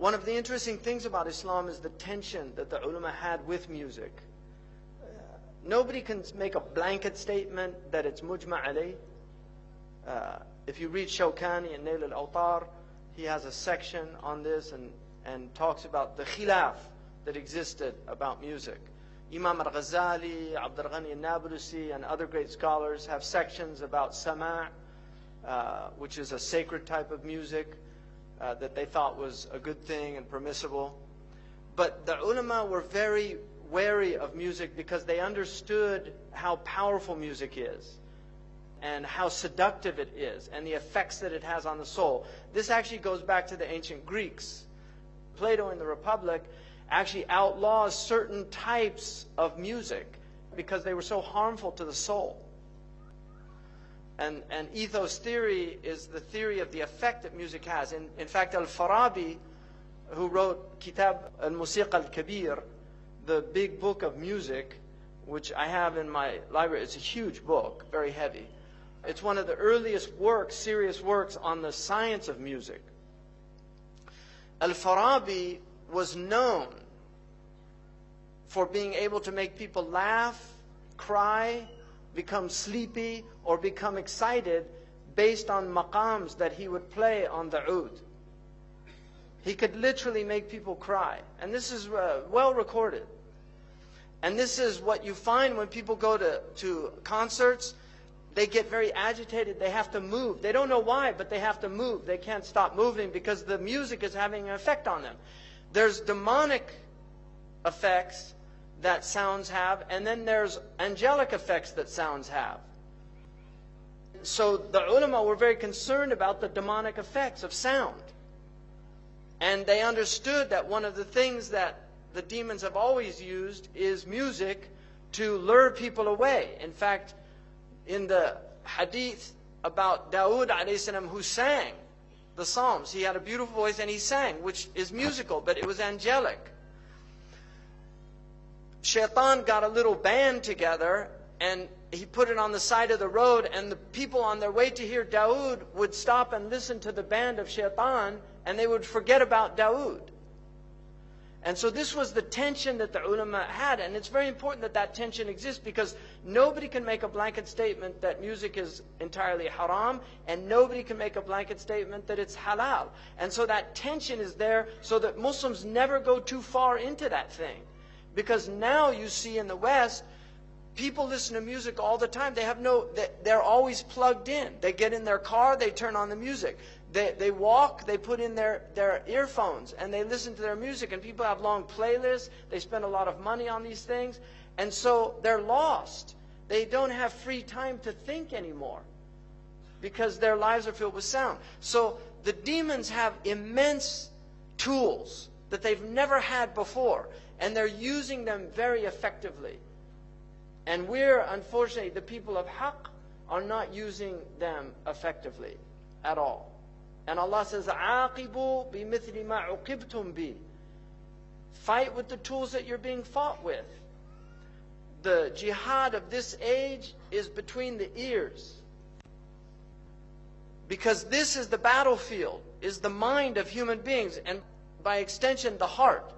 One of the interesting things about Islam is the tension that the ulama had with music. Nobody can make a blanket statement that it's mujma' alayh. If you read Shawkani and Nail al-Awtar, he has a section on this and talks about the khilaf that existed about music. Imam al-Ghazali, Abd al-Ghani al-Nablusi, and other great scholars have sections about sama', which is a sacred type of music that they thought was a good thing and permissible. But the ulama were very wary of music because they understood how powerful music is and how seductive it is and the effects that it has on the soul. This actually goes back to the ancient Greeks. Plato in the Republic actually outlaws certain types of music because they were so harmful to the soul. And ethos theory is the theory of the effect that music has. In fact, Al-Farabi, who wrote Kitab al-Musiqa al-Kabir, the big book of music, which I have in my library, it's a huge book, very heavy. It's one of the earliest works, serious works on the science of music. Al-Farabi was known for being able to make people laugh, cry, become sleepy, or become excited based on maqams that he would play on the oud. He could literally make people cry. And this is well recorded. And this is what you find when people go to concerts. They get very agitated. They have to move. They don't know why, but they have to move. They can't stop moving because the music is having an effect on them. There's demonic effects that sounds have, and then there's angelic effects that sounds have. So the ulama were very concerned about the demonic effects of sound. And they understood that one of the things that the demons have always used is music to lure people away. In fact, in the hadith about Dawood alayhi salam, who sang the Psalms, he had a beautiful voice and he sang, which is musical, but it was angelic. Shaitan got a little band together and he put it on the side of the road, and the people on their way to hear Dawood would stop and listen to the band of Shaitan, and they would forget about Dawood. And so this was the tension that the ulama had, and it's very important that that tension exists because nobody can make a blanket statement that music is entirely haram, and nobody can make a blanket statement that it's halal. And so that tension is there so that Muslims never go too far into that thing. Because now you see in the West, people listen to music all the time. They're always plugged in. They get in their car, they turn on the music. They walk, they put in their earphones, and they listen to their music. And people have long playlists. They spend a lot of money on these things. And so they're lost. They don't have free time to think anymore because their lives are filled with sound. So the demons have immense tools that they've never had before, and they're using them very effectively. And we're, unfortunately, the people of haqq are not using them effectively at all. And Allah says, عَاقِبُوا بِمِثْلِ مَا عُقِبْتُمْ بِهِ. Fight with the tools that you're being fought with. The jihad of this age is between the ears. Because this is the battlefield, is the mind of human beings, and by extension, the heart.